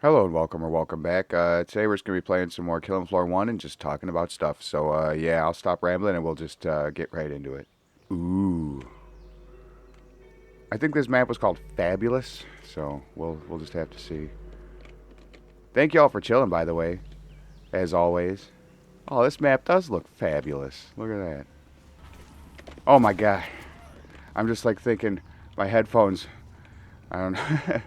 Hello and welcome or welcome back. Today we're just going to be playing some more Killing Floor 1 and just talking about stuff. So, yeah, I'll stop rambling and we'll just get right into it. Ooh. I think this map was called Fabulous, so we'll just have to see. Thank y'all for chilling, by the way, as always. Oh, this map does look fabulous. Look at that. Oh my god. I'm just like thinking, my headphones, I don't know.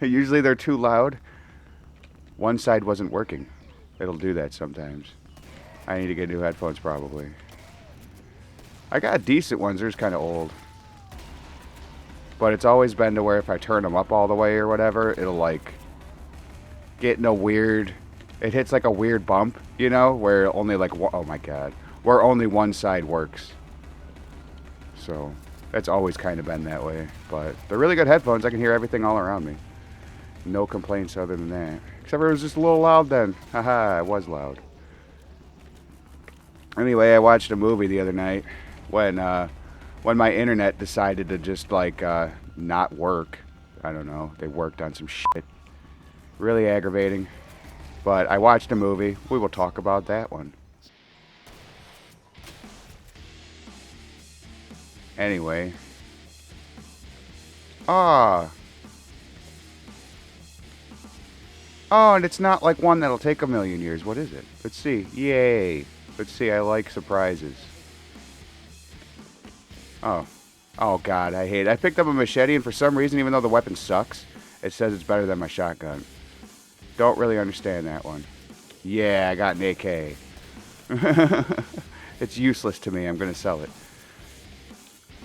Usually they're too loud. One side wasn't working. It'll do that sometimes. I need to get new headphones probably. I got decent ones. They're just kind of old. But it's always been to where if I turn them up all the way or whatever, it'll like get in a weird... It hits like a weird bump, you know, where only like... Oh my god. Where only one side works. So that's always kind of been that way. But they're really good headphones. I can hear everything all around me. No complaints other than that. Except for it was just a little loud then. Haha, it was loud. Anyway, I watched a movie the other night when my internet decided to just like not work. I don't know. They worked on some shit. Really aggravating. But I watched a movie. We will talk about that one. Anyway. Ah. Oh, and it's not like one that'll take a million years. What is it? Let's see. Yay. Let's see. I like surprises. Oh. Oh, God. I hate it. I picked up a machete, and for some reason, even though the weapon sucks, it says it's better than my shotgun. Don't really understand that one. Yeah, I got an AK. It's useless to me. I'm going to sell it.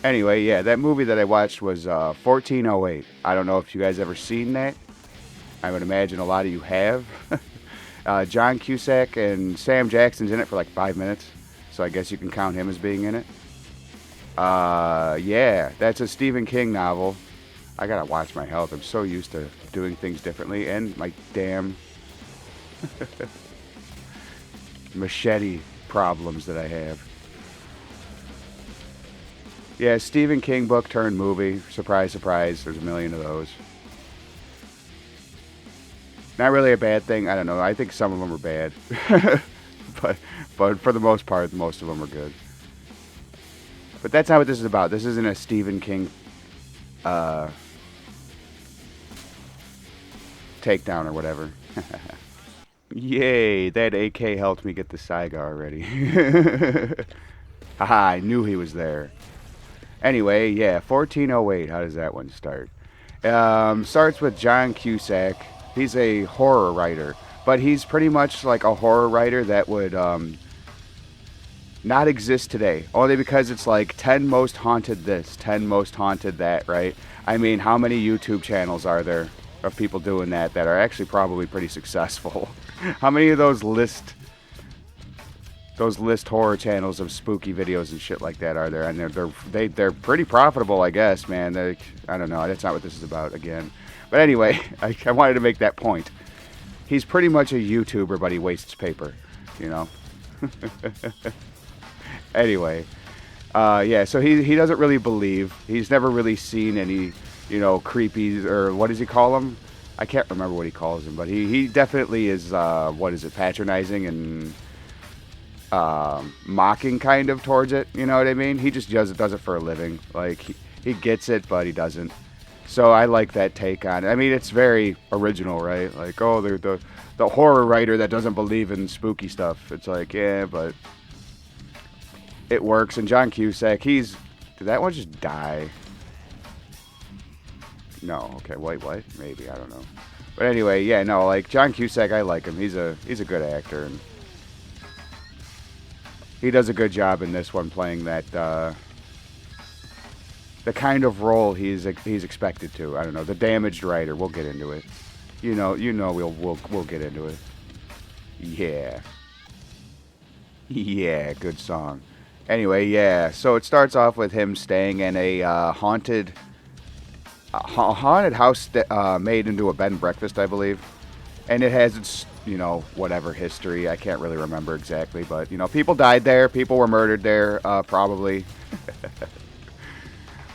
Anyway, yeah, that movie that I watched was 1408. I don't know if you guys ever seen that. I would imagine a lot of you have. John Cusack and Sam Jackson's in it for like 5 minutes, so I guess you can count him as being in it. Yeah, that's a Stephen King novel. I gotta watch my health. I'm so used to doing things differently, and my damn machete problems that I have. Yeah, Stephen King book turned movie. Surprise, surprise. There's a million of those. Not really a bad thing. I don't know. I think some of them are bad, but for the most part, most of them are good. But that's not what this is about. This isn't a Stephen King takedown or whatever. Yay! That AK helped me get the Saiga already. Haha! I knew he was there. Anyway, yeah, 1408. How does that one start? Starts with John Cusack. He's a horror writer, but he's pretty much like a horror writer that would not exist today. Only because it's like 10 most haunted this, 10 most haunted that, right? I mean, how many YouTube channels are there of people doing that are actually probably pretty successful? How many of those list horror channels of spooky videos and shit like that are there? And they're pretty profitable, I guess, man. I don't know. That's not what this is about again. But anyway, I wanted to make that point. He's pretty much a YouTuber, but he wastes paper, you know. Anyway, yeah. So he doesn't really believe. He's never really seen any, creepy, or what does he call them? I can't remember what he calls them, but he definitely is. What is it? Patronizing and mocking kind of towards it. You know what I mean? He just does it for a living. Like he gets it, but he doesn't. So I like that take on it. I mean, it's very original, right? Like, oh, they're the horror writer that doesn't believe in spooky stuff. It's like, yeah, but it works. And John Cusack, did that one just die? No. Okay. Wait. What? Maybe. I don't know. But anyway, yeah. No. Like John Cusack, I like him. He's a good actor, and he does a good job in this one playing that the kind of role he's expected to. I don't know. The damaged writer. We'll get into it. We'll get into it. Yeah. Yeah. Good song. Anyway, yeah. So it starts off with him staying in a haunted house made into a bed and breakfast, I believe. And it has its, whatever history. I can't really remember exactly, but people died there. People were murdered there, probably.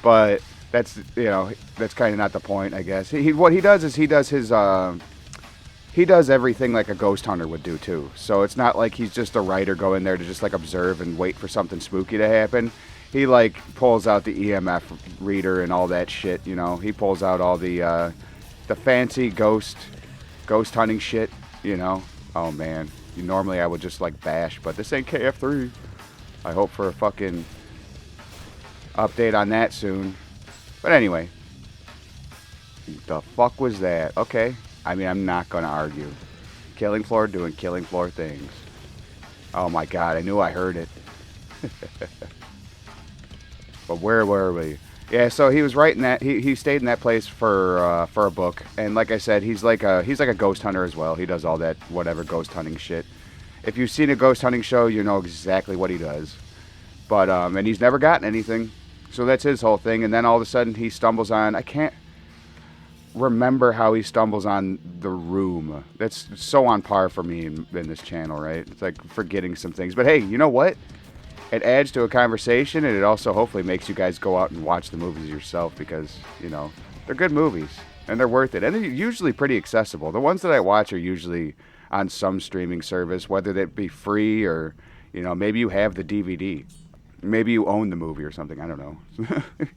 But that's kind of not the point, I guess. What he does is he does his he does everything like a ghost hunter would do too. So it's not like he's just a writer going there to just like observe and wait for something spooky to happen. He like pulls out the EMF reader and all that shit, you know. He pulls out all the fancy ghost hunting shit, you know. Oh man, normally I would just like bash, but this ain't KF3. I hope for a fucking update on that soon. But anyway, the fuck was that? Okay. I mean, I'm not going to argue. Killing floor doing killing floor things. Oh my god, I knew I heard it. But where were we? Yeah, so he was writing that. He stayed in that place for a book, and like I said, he's like a ghost hunter as well. He does all that whatever ghost hunting shit. If you've seen a ghost hunting show, you know exactly what he does. But and he's never gotten anything, so that's his whole thing. And then all of a sudden he stumbles on. I can't remember how he stumbles on The Room. That's so on par for me in this channel, right? It's like forgetting some things. But hey, you know what? It adds to a conversation, and it also hopefully makes you guys go out and watch the movies yourself because, you know, they're good movies, and they're worth it. And they're usually pretty accessible. The ones that I watch are usually on some streaming service, whether that be free or, you know, maybe you have the DVD. Maybe you own the movie or something. I don't know.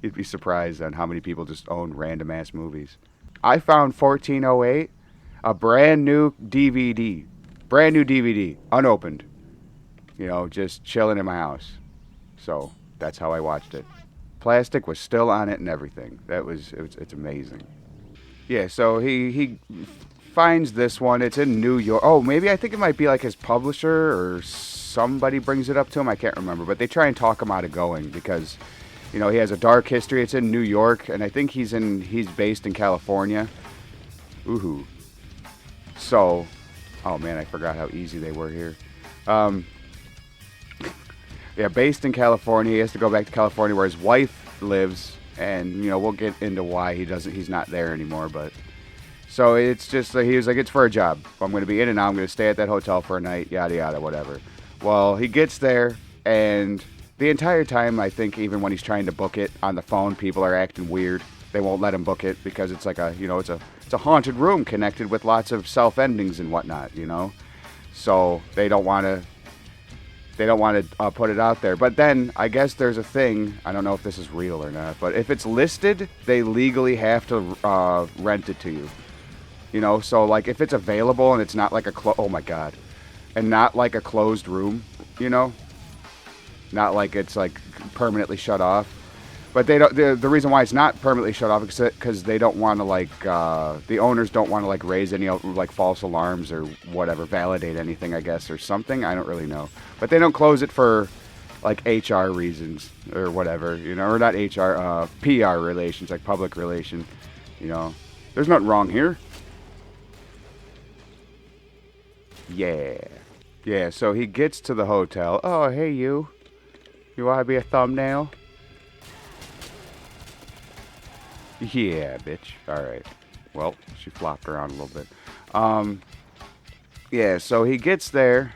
You'd be surprised on how many people just own random-ass movies. I found 1408, a brand new DVD. Brand new DVD, unopened. You know, just chilling in my house. So, that's how I watched it. Plastic was still on it and everything. It's amazing. Yeah, so he finds this one. It's in New York. Oh, maybe I think it might be like his publisher or somebody brings it up to him. I can't remember. But they try and talk him out of going because, you know, he has a dark history. It's in New York, and I think he's based in California. Ooh. So, oh man, I forgot how easy they were here. Yeah, based in California. He has to go back to California where his wife lives, and you know we'll get into why he's not there anymore. But so it's just he was like, it's for a job. I'm going to be in and out. I'm going to stay at that hotel for a night. Yada yada, whatever. Well, he gets there, and the entire time, I think, even when he's trying to book it on the phone, people are acting weird. They won't let him book it because it's like it's a haunted room connected with lots of self endings and whatnot. You know, so they don't want to. They don't want to put it out there. But then, I guess there's a thing, I don't know if this is real or not, but if it's listed, they legally have to rent it to you. You know, so like if it's available and it's not like oh my god, and not like a closed room, you know, not like it's like permanently shut off. But they don't. The reason why it's not permanently shut off is because they don't want to like the owners don't want to like raise any like false alarms or whatever, validate anything, I guess, or something. I don't really know. But they don't close it for like HR reasons or whatever, you know, or not HR, PR relations, like public relation. You know, there's nothing wrong here. Yeah. So he gets to the hotel. Oh, hey you want to be a thumbnail? Yeah, bitch. Alright. Well, she flopped around a little bit. Yeah, so he gets there,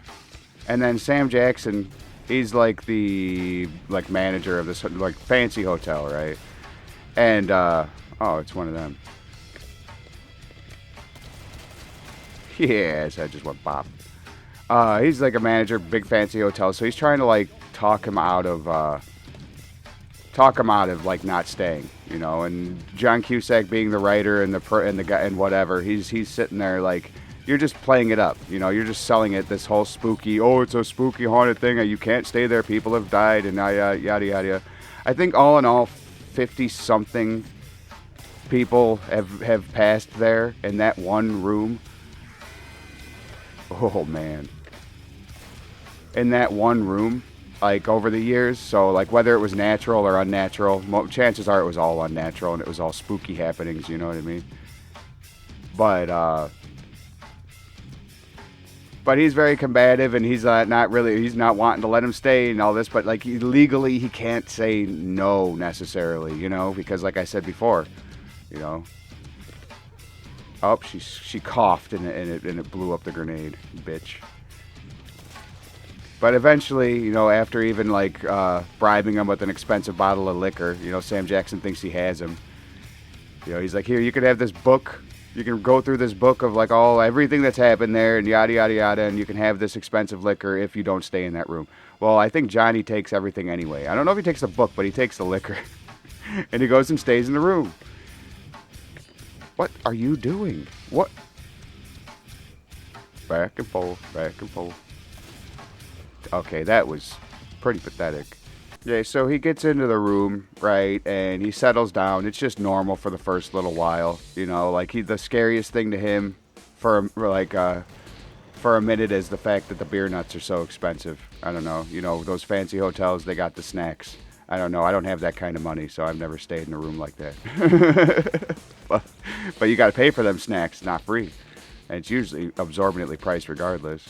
and then Sam Jackson, he's like the manager of this like fancy hotel, right? And oh, it's one of them. Yeah, his head just went bop. He's like a manager, big fancy hotel, so he's trying to like talk him out of like not staying, you know. And John Cusack being the writer and the guy and whatever, he's sitting there like, you're just playing it up, you know. You're just selling it this whole spooky. Oh, it's a spooky haunted thing. You can't stay there. People have died and yada yada. I think all in all, 50-something people have passed there in that one room. Oh man, in that one room. Like over the years, so like whether it was natural or unnatural, chances are it was all unnatural and it was all spooky happenings, you know what I mean? But he's very combative, and he's not wanting to let him stay and all this, but like legally he can't say no necessarily, you know, because like I said before, you know. Oh, she coughed and it blew up the grenade, bitch. But eventually, you know, after even like bribing him with an expensive bottle of liquor, you know, Sam Jackson thinks he has him. You know, he's like, here, you could have this book You can go through this book of like everything that's happened there and yada yada yada, and you can have this expensive liquor if you don't stay in that room. Well, I think Johnny takes everything anyway. I don't know if he takes the book, but he takes the liquor, and he goes and stays in the room. What are you doing? What? Back and forth, back and forth. Okay, that was pretty pathetic. Yeah, so he gets into the room, right, and he settles down. It's just normal for the first little while, you know. Like the scariest thing to him for a minute is the fact that the beer nuts are so expensive. I don't know, you know, those fancy hotels, they got the snacks. I don't know. I don't have that kind of money, so I've never stayed in a room like that. but you got to pay for them snacks, not free, and it's usually absorbently priced regardless.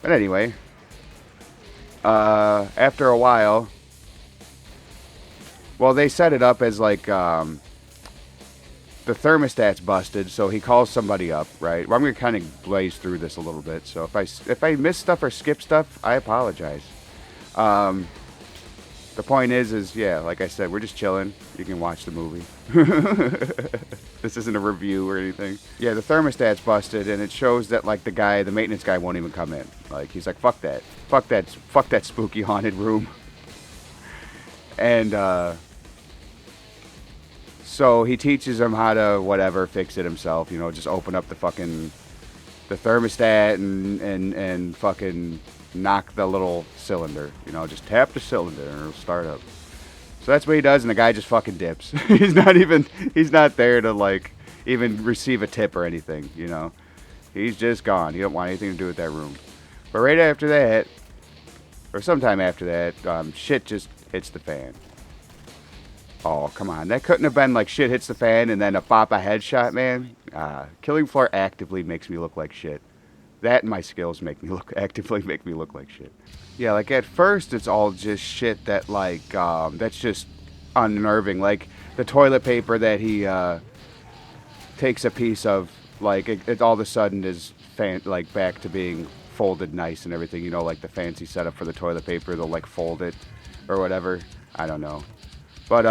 But anyway. After a while, well, they set it up as like the thermostat's busted, so he calls somebody up, right? Well, I'm gonna kind of blaze through this a little bit, so if I miss stuff or skip stuff, I apologize. The point is yeah, like I said, we're just chilling. You can watch the movie. This isn't a review or anything. Yeah, the thermostat's busted, and it shows that like the maintenance guy won't even come in. Like he's like, fuck that spooky haunted room. And so he teaches him how to fix it himself. You know, just open up the thermostat and fucking knock the little cylinder. You know, just tap the cylinder and it'll start up. So that's what he does, and the guy just fucking dips. He's not there to like even receive a tip or anything, you know. He's just gone. He don't want anything to do with that room. But right after that, or sometime after that, shit just hits the fan. Oh, come on. That couldn't have been like shit hits the fan and then a headshot, man. Killing Floor actively makes me look like shit. That and my skills actively make me look like shit. Yeah, like at first it's all just shit that like, that's just unnerving. Like the toilet paper that he takes a piece of, like it all of a sudden is like back to being folded nice and everything. You know, like the fancy setup for the toilet paper, they'll like fold it or whatever. I don't know. But,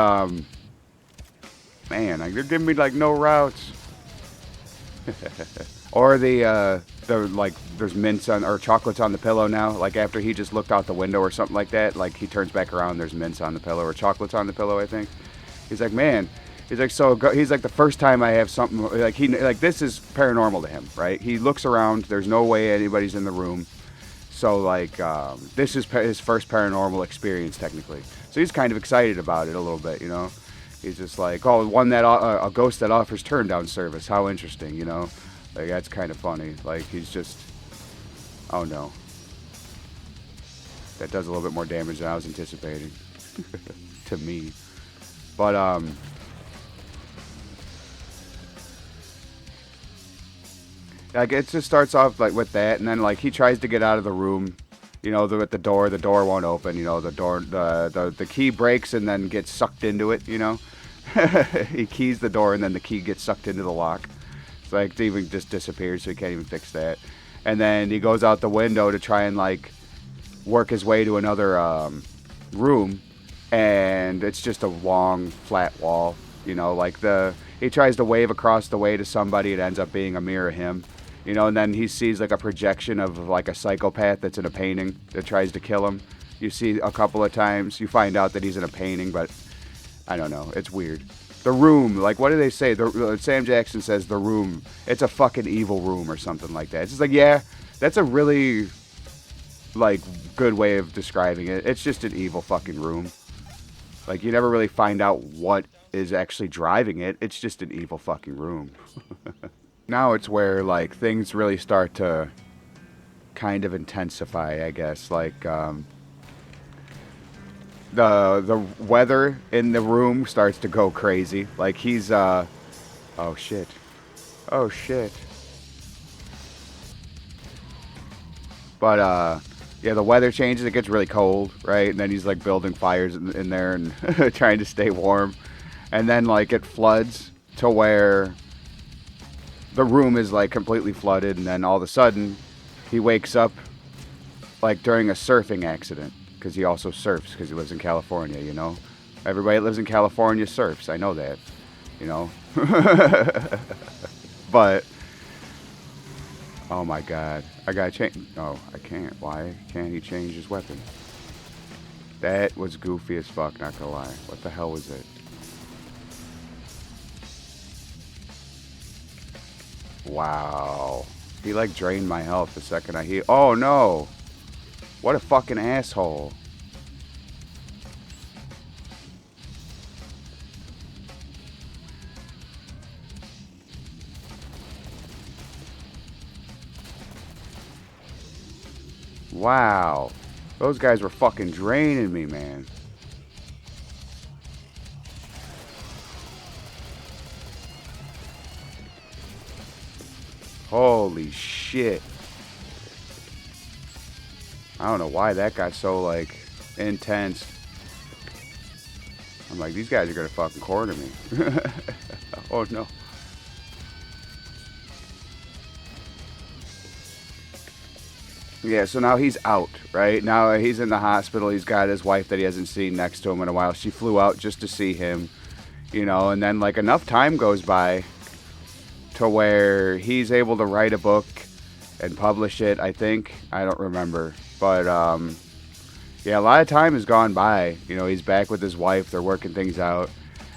man, like, they're giving me like no routes. Or like there's mints or chocolates on the pillow now. Like after he just looked out the window or something like that, like he turns back around, there's mints on the pillow or chocolates on the pillow, I think. He's like, man, he's like, he's like, the first time I have something like this is paranormal to him, right? He looks around, there's no way anybody's in the room. So like, this is his first paranormal experience technically. So he's kind of excited about it a little bit, you know. He's just like, oh, a ghost that offers turn down service. How interesting, you know. Like, that's kind of funny. Like, he's just, oh no. That does a little bit more damage than I was anticipating. To me. But, like, it just starts off, like, with that, and then, like, he tries to get out of the room. You know, at the door won't open, you know, the key breaks and then gets sucked into it, you know. He keys the door and then the key gets sucked into the lock. It's like it even just disappears, so he can't even fix that. And then he goes out the window to try and like work his way to another room, and it's just a long flat wall, you know. Like he tries to wave across the way to somebody, it ends up being a mirror of him, you know. And then he sees like a projection of like a psychopath that's in a painting that tries to kill him. You see a couple of times, you find out that he's in a painting, but I don't know, it's weird. The Room, like, what do they say? Sam Jackson says The Room. It's a fucking evil room or something like that. It's just like, yeah, that's a really, like, good way of describing it. It's just an evil fucking room. Like, you never really find out what is actually driving it. It's just an evil fucking room. Now it's where, like, things really start to kind of intensify, I guess. Like, the weather in the room starts to go crazy. Like he's oh shit. But yeah, the weather changes, it gets really cold, right? And then he's like building fires in there and trying to stay warm. And then like it floods to where the room is like completely flooded, and then all of a sudden he wakes up like during a surfing accident. Because he also surfs, because he lives in California, you know. Everybody that lives in California surfs. I know that, you know. But oh my god, I gotta change. Oh, I can't. Why can't he change his weapon? That was goofy as fuck. Not gonna lie. What the hell was it? Wow. He like drained my health the second I heal. Oh no! What a fucking asshole. Wow. Those guys were fucking draining me, man. Holy shit. I don't know why that got so, like, intense. I'm like, these guys are gonna fucking corner me. Oh no. Yeah, so now he's out, right? Now he's in the hospital. He's got his wife that he hasn't seen next to him in a while. She flew out just to see him, you know, and then, like, enough time goes by to where he's able to write a book and publish it, I think. I don't remember. But, yeah, a lot of time has gone by. You know, he's back with his wife. They're working things out.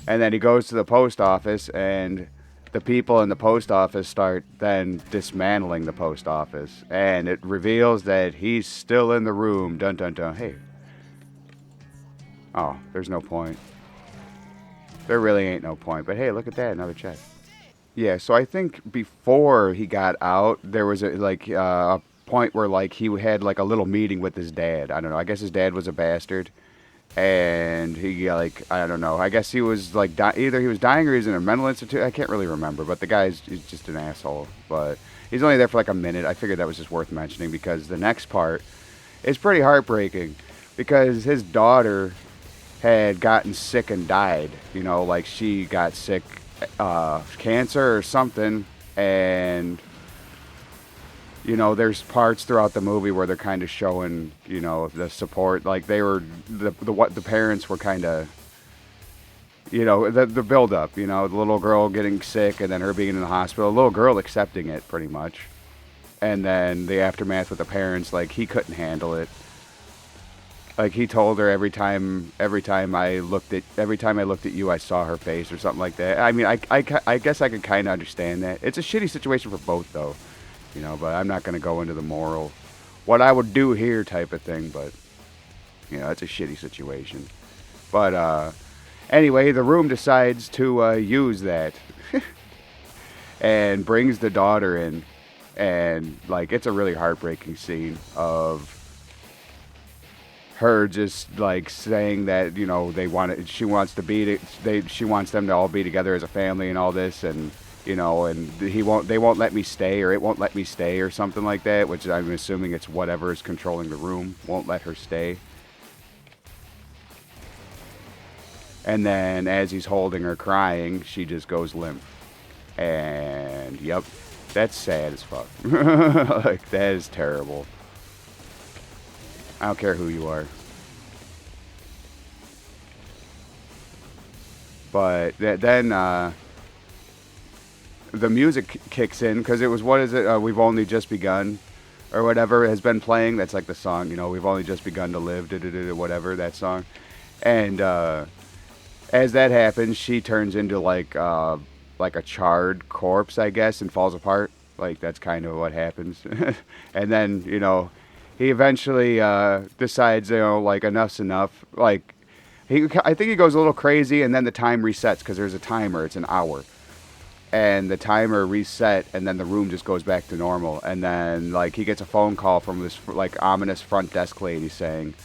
And then he goes to the post office, and the people in the post office start then dismantling the post office. And it reveals that he's still in the room. Dun, dun, dun. Hey. Oh, there's no point. There really ain't no point. But hey, look at that. Another check. Yeah, so I think before he got out, there was a point where like he had like a little meeting with his dad. I don't know. I guess his dad was a bastard, and he like I don't know. I guess he was like either he was dying or he was in a mental institute. I can't really remember. But the guy's he's just an asshole. But he's only there for like a minute. I figured that was just worth mentioning because the next part is pretty heartbreaking because his daughter had gotten sick and died. You know, like she got sick, cancer or something, and you know, there's parts throughout the movie where they're kind of showing, you know, the support. Like they were what the parents were kind of, you know, the build up. You know, the little girl getting sick and then her being in the hospital. The little girl accepting it pretty much, and then the aftermath with the parents. Like he couldn't handle it. Like he told her every time I looked at you, I saw her face or something like that. I mean, I guess I could kind of understand that. It's a shitty situation for both though, you know. But I'm not gonna go into the moral, what I would do here type of thing. But you know, it's a shitty situation. But anyway, the room decides to use that and brings the daughter in, and like it's a really heartbreaking scene of her just like saying that, you know, she wants them to all be together as a family and all this, and you know, and they won't let me stay, or it won't let me stay or something like that, which I'm assuming it's whatever is controlling the room won't let her stay. And then as he's holding her crying, she just goes limp. And yep, that's sad as fuck. Like that is terrible. I don't care who you are. But then the music kicks in because it was, what is it? We've only just begun, or whatever has been playing. That's like the song, you know. We've only just begun to live, whatever that song. And as that happens, she turns into like a charred corpse, I guess, and falls apart. Like that's kind of what happens. And then, you know, he eventually decides, you know, like enough's enough. Like I think he goes a little crazy, and then the time resets because there's a timer. It's an hour, and the timer reset, and then the room just goes back to normal. And then like he gets a phone call from this like ominous front desk lady saying,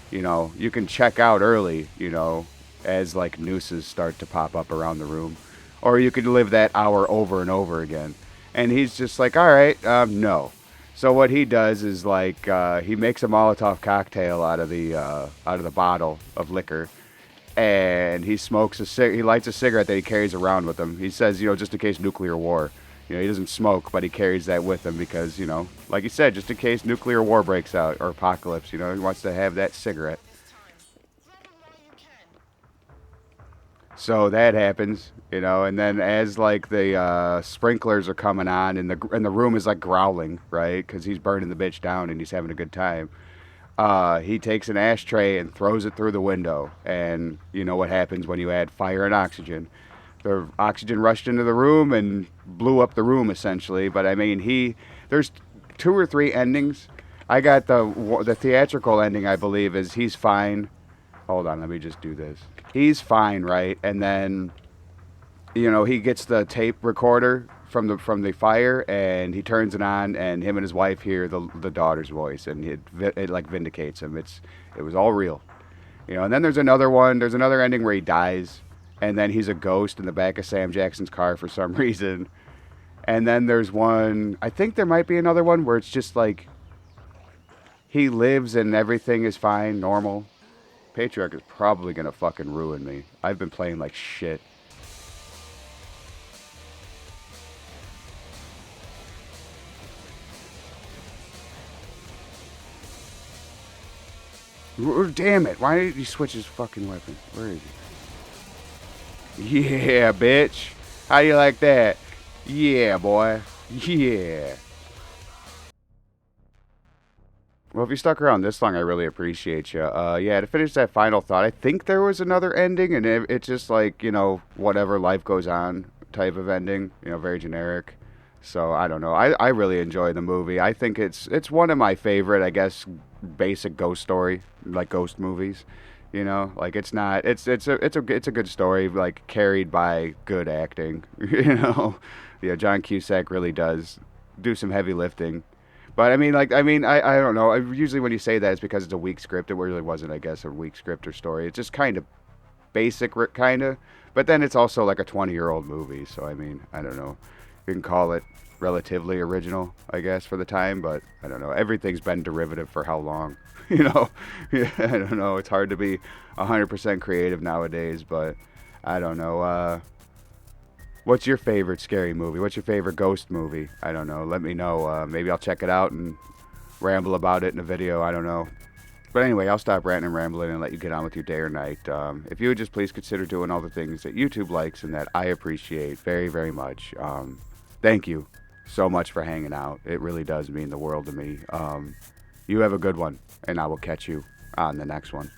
you know, you can check out early, you know, as like nooses start to pop up around the room, or you could live that hour over and over again. And he's just like, all right, no. So what he does is like he makes a Molotov cocktail out of the bottle of liquor, and he he lights a cigarette that he carries around with him. He says, you know, just in case nuclear war. You know, he doesn't smoke, but he carries that with him because, you know, like he said, just in case nuclear war breaks out or apocalypse, you know, he wants to have that cigarette. So that happens, and then as like the sprinklers are coming on and the room is like growling, right? Because he's burning the bitch down and he's having a good time. He takes an ashtray and throws it through the window, and you know what happens when you add fire and oxygen. The oxygen rushed into the room and blew up the room essentially. But I mean, there's two or three endings. I got the theatrical ending, I believe, is he's fine. Hold on, let me just do this. He's fine, right? And then he gets the tape recorder from the fire, and he turns it on, and him and his wife hear the daughter's voice, and it like vindicates him. It was all real, And then there's another one. There's another ending where he dies, and then he's a ghost in the back of Sam Jackson's car for some reason. And then there's one. I think there might be another one where it's just like he lives and everything is fine, normal. Patriarch is probably gonna fucking ruin me. I've been playing like shit. Damn it! Why did he switch his fucking weapon? Where is he? Yeah, bitch. How do you like that? Yeah, boy. Yeah. Well, if you stuck around this long, I really appreciate you. Yeah, to finish that final thought, I think there was another ending, and it's just like, whatever, life goes on type of ending, very generic. So, I don't know. I really enjoy the movie. I think it's one of my favorite, I guess, basic ghost story, like ghost movies. Like it's a good story, like carried by good acting. Yeah, John Cusack really does do some heavy lifting. But I don't know. Usually when you say that, it's because it's a weak script. It really wasn't, I guess, a weak script or story. It's just kind of basic, kind of. But then it's also like a 20-year-old movie. So I don't know. You can call it relatively original, I guess, for the time. But I don't know. Everything's been derivative for how long? Yeah, I don't know. It's hard to be 100% creative nowadays. But I don't know. What's your favorite scary movie? What's your favorite ghost movie? I don't know. Let me know. Maybe I'll check it out and ramble about it in a video. I don't know. But anyway, I'll stop ranting and rambling and let you get on with your day or night. If you would just please consider doing all the things that YouTube likes and that I appreciate very, very much. Thank you so much for hanging out. It really does mean the world to me. You have a good one, and I will catch you on the next one.